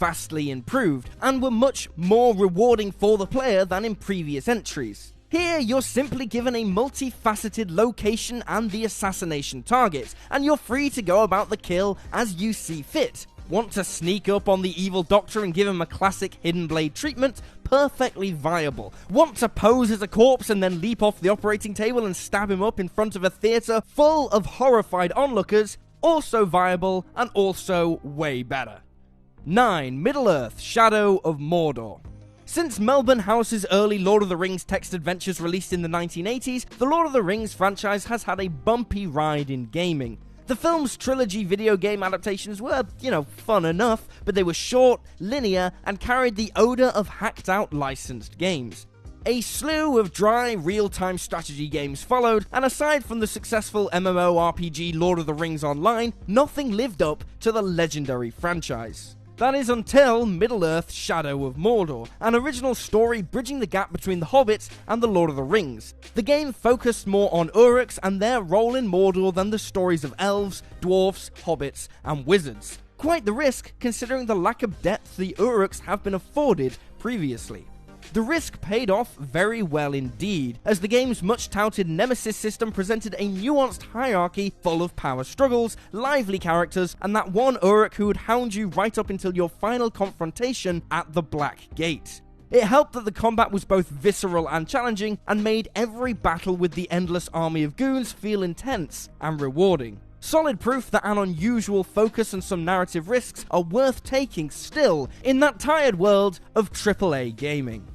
vastly improved, and were much more rewarding for the player than in previous entries. Here, you're simply given a multifaceted location and the assassination target, and you're free to go about the kill as you see fit. Want to sneak up on the evil doctor and give him a classic hidden blade treatment? Perfectly viable. Want to pose as a corpse and then leap off the operating table and stab him up in front of a theatre full of horrified onlookers? Also viable and also way better. 9. Middle-earth: Shadow of Mordor. Since Melbourne House's early Lord of the Rings text adventures released in the 1980s, the Lord of the Rings franchise has had a bumpy ride in gaming. The film's trilogy video game adaptations were, fun enough, but they were short, linear, and carried the odor of hacked-out licensed games. A slew of dry, real-time strategy games followed, and aside from the successful MMORPG Lord of the Rings Online, nothing lived up to the legendary franchise. That is until Middle-earth: Shadow of Mordor, an original story bridging the gap between The Hobbit and The Lord of the Rings. The game focused more on Uruks and their role in Mordor than the stories of elves, dwarfs, hobbits, and wizards. Quite the risk, considering the lack of depth the Uruks have been afforded previously. The risk paid off very well indeed, as the game's much-touted Nemesis system presented a nuanced hierarchy full of power struggles, lively characters, and that one Uruk who would hound you right up until your final confrontation at the Black Gate. It helped that the combat was both visceral and challenging, and made every battle with the endless army of goons feel intense and rewarding. Solid proof that an unusual focus and some narrative risks are worth taking still in that tired world of AAA gaming.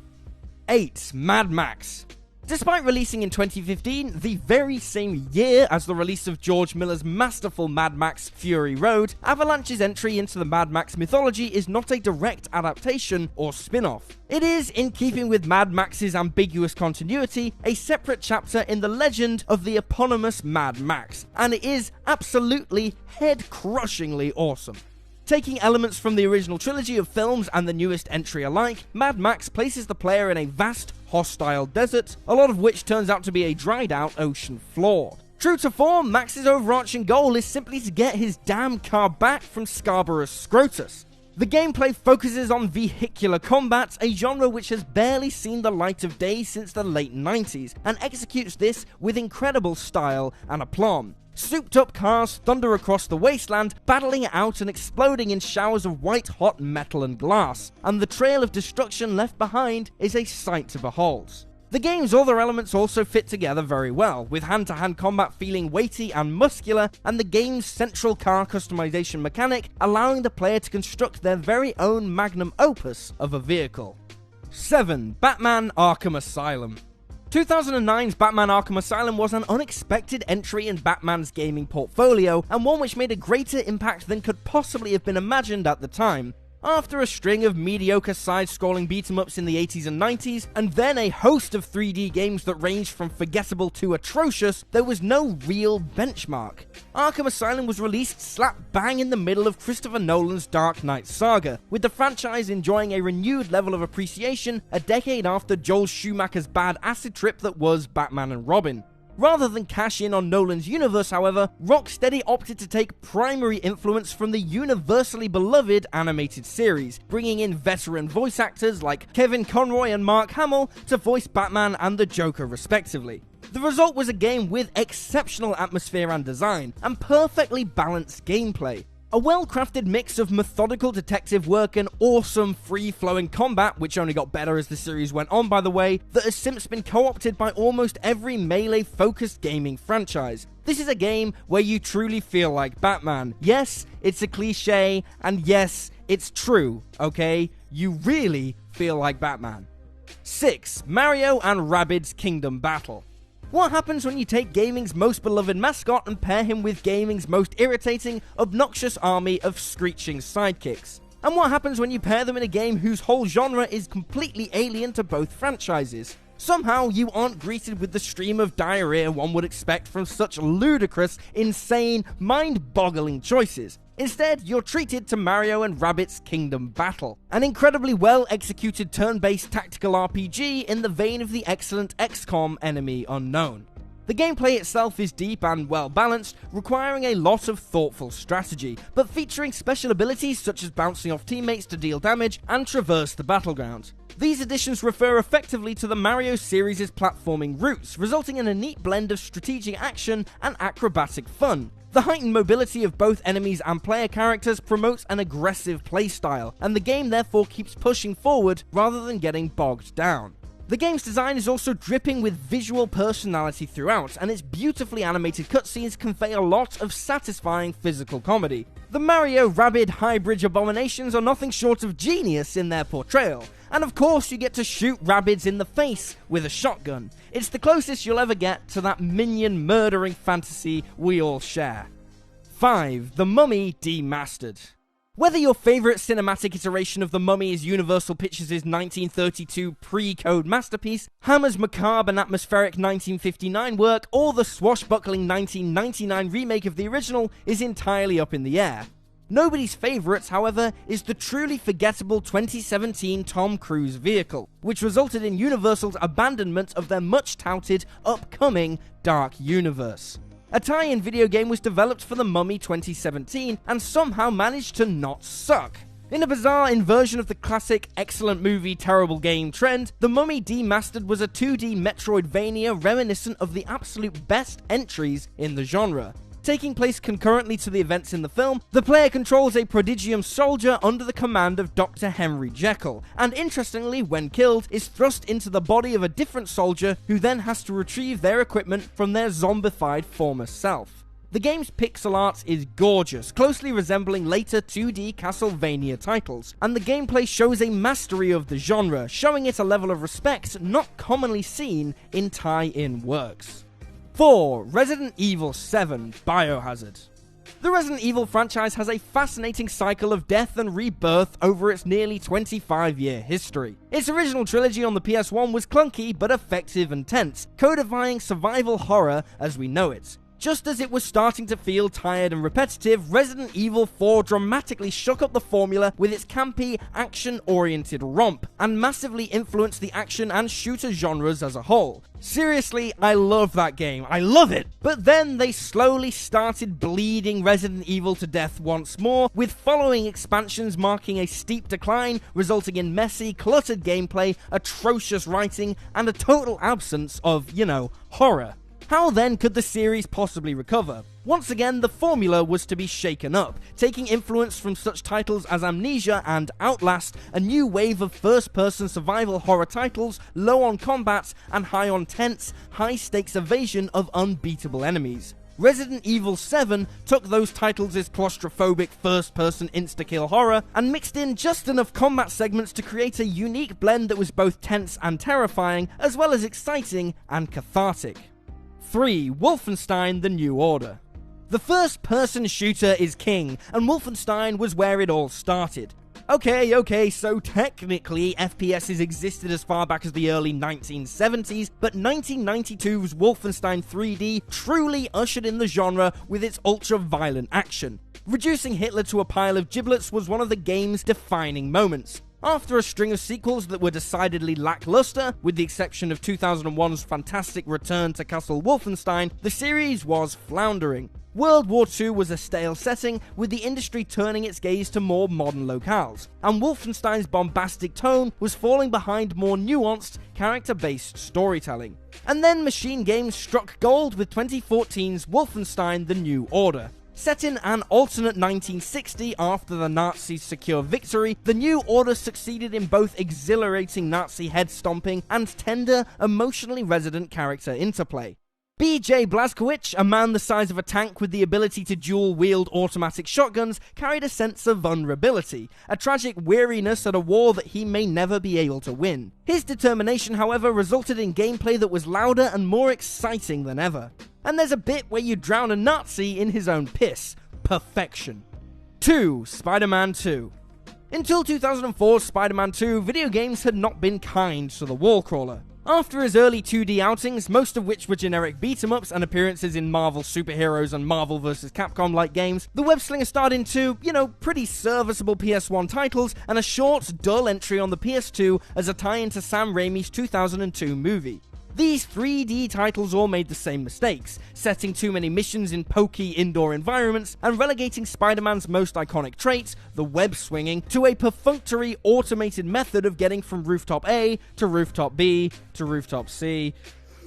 8. Mad Max. Despite releasing in 2015, the very same year as the release of George Miller's masterful Mad Max Fury Road, Avalanche's entry into the Mad Max mythology is not a direct adaptation or spin-off. It is, in keeping with Mad Max's ambiguous continuity, a separate chapter in the legend of the eponymous Mad Max, and it is absolutely head-crushingly awesome. Taking elements from the original trilogy of films and the newest entry alike, Mad Max places the player in a vast, hostile desert, a lot of which turns out to be a dried-out ocean floor. True to form, Max's overarching goal is simply to get his damn car back from Scarborough's Scrotus. The gameplay focuses on vehicular combat, a genre which has barely seen the light of day since the late 90s, and executes this with incredible style and aplomb. Souped-up cars thunder across the wasteland, battling it out and exploding in showers of white-hot metal and glass, and the trail of destruction left behind is a sight to behold. The game's other elements also fit together very well, with hand-to-hand combat feeling weighty and muscular, and the game's central car customization mechanic allowing the player to construct their very own magnum opus of a vehicle. 7. Batman: Arkham Asylum. 2009's Batman: Arkham Asylum was an unexpected entry in Batman's gaming portfolio, and one which made a greater impact than could possibly have been imagined at the time. After a string of mediocre side-scrolling beat-em-ups in the 80s and 90s, and then a host of 3D games that ranged from forgettable to atrocious, there was no real benchmark. Arkham Asylum was released slap bang in the middle of Christopher Nolan's Dark Knight saga, with the franchise enjoying a renewed level of appreciation a decade after Joel Schumacher's bad acid trip that was Batman and Robin. Rather than cash in on Nolan's universe, however, Rocksteady opted to take primary influence from the universally beloved animated series, bringing in veteran voice actors like Kevin Conroy and Mark Hamill to voice Batman and the Joker respectively. The result was a game with exceptional atmosphere and design, and perfectly balanced gameplay. A well-crafted mix of methodical detective work and awesome free-flowing combat, which only got better as the series went on by the way, that has since been co-opted by almost every melee-focused gaming franchise. This is a game where you truly feel like Batman. Yes, it's a cliche, and yes, it's true, okay? You really feel like Batman. 6. Mario and Rabbids Kingdom Battle. What happens when you take gaming's most beloved mascot and pair him with gaming's most irritating, obnoxious army of screeching sidekicks? And what happens when you pair them in a game whose whole genre is completely alien to both franchises? Somehow you aren't greeted with the stream of diarrhea one would expect from such ludicrous, insane, mind-boggling choices. Instead, you're treated to Mario and Rabbids Kingdom Battle, an incredibly well-executed turn-based tactical RPG in the vein of the excellent XCOM Enemy Unknown. The gameplay itself is deep and well balanced, requiring a lot of thoughtful strategy, but featuring special abilities such as bouncing off teammates to deal damage and traverse the battleground. These additions refer effectively to the Mario series' platforming roots, resulting in a neat blend of strategic action and acrobatic fun. The heightened mobility of both enemies and player characters promotes an aggressive playstyle, and the game therefore keeps pushing forward rather than getting bogged down. The game's design is also dripping with visual personality throughout, and its beautifully animated cutscenes convey a lot of satisfying physical comedy. The Mario-Rabbids hybrid abominations are nothing short of genius in their portrayal, and of course you get to shoot Rabbids in the face with a shotgun. It's the closest you'll ever get to that minion murdering fantasy we all share. 5. The Mummy Demastered. Whether your favourite cinematic iteration of The Mummy is Universal Pictures' 1932 pre-code masterpiece, Hammer's macabre and atmospheric 1959 work, or the swashbuckling 1999 remake of the original is entirely up in the air. Nobody's favourite, however, is the truly forgettable 2017 Tom Cruise vehicle, which resulted in Universal's abandonment of their much-touted, upcoming Dark Universe. A tie-in video game was developed for The Mummy 2017 and somehow managed to not suck. In a bizarre inversion of the classic excellent movie, terrible game trend, The Mummy Demastered was a 2D Metroidvania reminiscent of the absolute best entries in the genre. Taking place concurrently to the events in the film, the player controls a Prodigium soldier under the command of Dr. Henry Jekyll, and interestingly, when killed, is thrust into the body of a different soldier who then has to retrieve their equipment from their zombified former self. The game's pixel art is gorgeous, closely resembling later 2D Castlevania titles, and the gameplay shows a mastery of the genre, showing it a level of respect not commonly seen in tie-in works. 4. Resident Evil 7 Biohazard. The Resident Evil franchise has a fascinating cycle of death and rebirth over its nearly 25-year history. Its original trilogy on the PS1 was clunky but effective and tense, codifying survival horror as we know it. Just as it was starting to feel tired and repetitive, Resident Evil 4 dramatically shook up the formula with its campy, action-oriented romp, and massively influenced the action and shooter genres as a whole. Seriously, I love that game. I love it! But then they slowly started bleeding Resident Evil to death once more, with following expansions marking a steep decline, resulting in messy, cluttered gameplay, atrocious writing, and a total absence of, horror. How then could the series possibly recover? Once again, the formula was to be shaken up, taking influence from such titles as Amnesia and Outlast, a new wave of first-person survival horror titles low on combat and high on tense, high-stakes evasion of unbeatable enemies. Resident Evil 7 took those titles as claustrophobic first-person insta-kill horror and mixed in just enough combat segments to create a unique blend that was both tense and terrifying, as well as exciting and cathartic. 3. Wolfenstein: The New Order. The first-person shooter is king, and Wolfenstein was where it all started. Okay, so technically FPSs existed as far back as the early 1970s, but 1992's Wolfenstein 3D truly ushered in the genre with its ultra-violent action. Reducing Hitler to a pile of giblets was one of the game's defining moments. After a string of sequels that were decidedly lackluster, with the exception of 2001's fantastic return to Castle Wolfenstein, the series was floundering. World War II was a stale setting, with the industry turning its gaze to more modern locales, and Wolfenstein's bombastic tone was falling behind more nuanced, character-based storytelling. And then Machine Games struck gold with 2014's Wolfenstein: The New Order. Set in an alternate 1960 after the Nazis' secure victory, The New Order succeeded in both exhilarating Nazi head-stomping and tender, emotionally resonant character interplay. B.J. Blazkowicz, a man the size of a tank with the ability to dual-wield automatic shotguns, carried a sense of vulnerability, a tragic weariness at a war that he may never be able to win. His determination, however, resulted in gameplay that was louder and more exciting than ever. And there's a bit where you drown a Nazi in his own piss. Perfection. 2. Spider-Man 2. Until 2004's Spider-Man 2, video games had not been kind to the wallcrawler. After his early 2D outings, most of which were generic beat-em-ups and appearances in Marvel superheroes and Marvel vs. Capcom-like games, the web-slinger starred into, pretty serviceable PS1 titles and a short, dull entry on the PS2 as a tie-in to Sam Raimi's 2002 movie. These 3D titles all made the same mistakes, setting too many missions in pokey indoor environments and relegating Spider-Man's most iconic trait, the web swinging, to a perfunctory automated method of getting from rooftop A to rooftop B to rooftop C.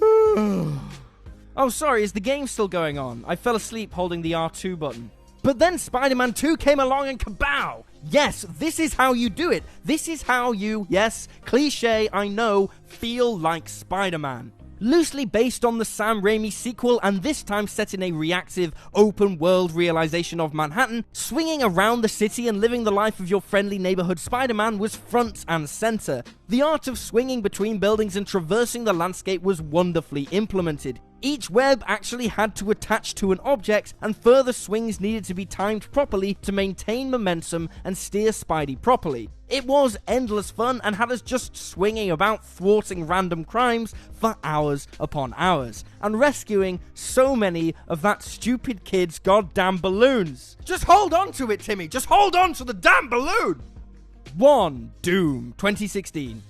Oh, sorry, is the game still going on? I fell asleep holding the R2 button. But then Spider-Man 2 came along and kabow! Yes, this is how you do it. This is how you, yes, cliche, I know, feel like Spider-Man. Loosely based on the Sam Raimi sequel, and this time set in a reactive, open-world realization of Manhattan, swinging around the city and living the life of your friendly neighborhood Spider-Man was front and center. The art of swinging between buildings and traversing the landscape was wonderfully implemented. Each web actually had to attach to an object, and further swings needed to be timed properly to maintain momentum and steer Spidey properly. It was endless fun and had us just swinging about, thwarting random crimes for hours upon hours, and rescuing so many of that stupid kid's goddamn balloons. Just hold on to it, Timmy! Just hold on to the damn balloon! 1. Doom, 2016.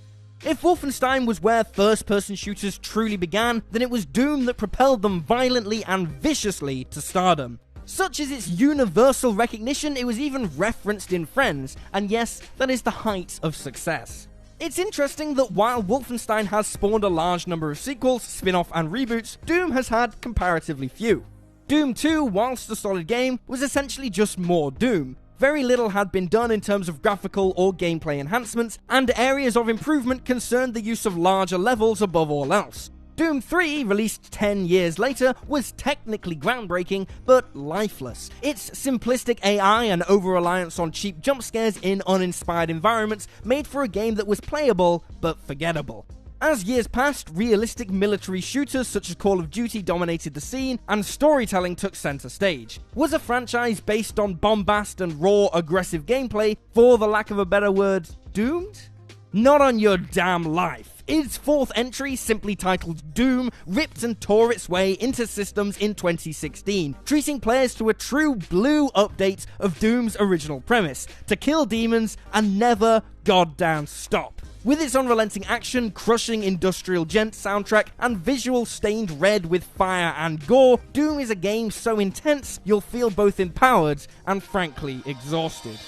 If Wolfenstein was where first-person shooters truly began, then it was Doom that propelled them violently and viciously to stardom. Such is its universal recognition, it was even referenced in Friends, and yes, that is the height of success. It's interesting that while Wolfenstein has spawned a large number of sequels, spin-off and reboots, Doom has had comparatively few. Doom 2, whilst a solid game, was essentially just more Doom. Very little had been done in terms of graphical or gameplay enhancements, and areas of improvement concerned the use of larger levels above all else. Doom 3, released 10 years later, was technically groundbreaking, but lifeless. Its simplistic AI and over-reliance on cheap jump scares in uninspired environments made for a game that was playable, but forgettable. As years passed, realistic military shooters such as Call of Duty dominated the scene, and storytelling took center stage. Was a franchise based on bombast and raw, aggressive gameplay, for the lack of a better word, doomed? Not on your damn life. Its fourth entry, simply titled Doom, ripped and tore its way into systems in 2016, treating players to a true blue update of Doom's original premise, to kill demons and never goddamn stop. With its unrelenting action, crushing industrial gent soundtrack, and visual stained red with fire and gore, Doom is a game so intense you'll feel both empowered and frankly exhausted.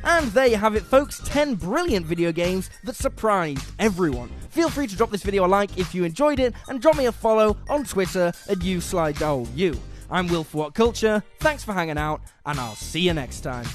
And there you have it, folks, 10 brilliant video games that surprised everyone. Feel free to drop this video a like if you enjoyed it, and drop me a follow on Twitter at @USlideOU. I'm Will for What Culture, thanks for hanging out, and I'll see you next time.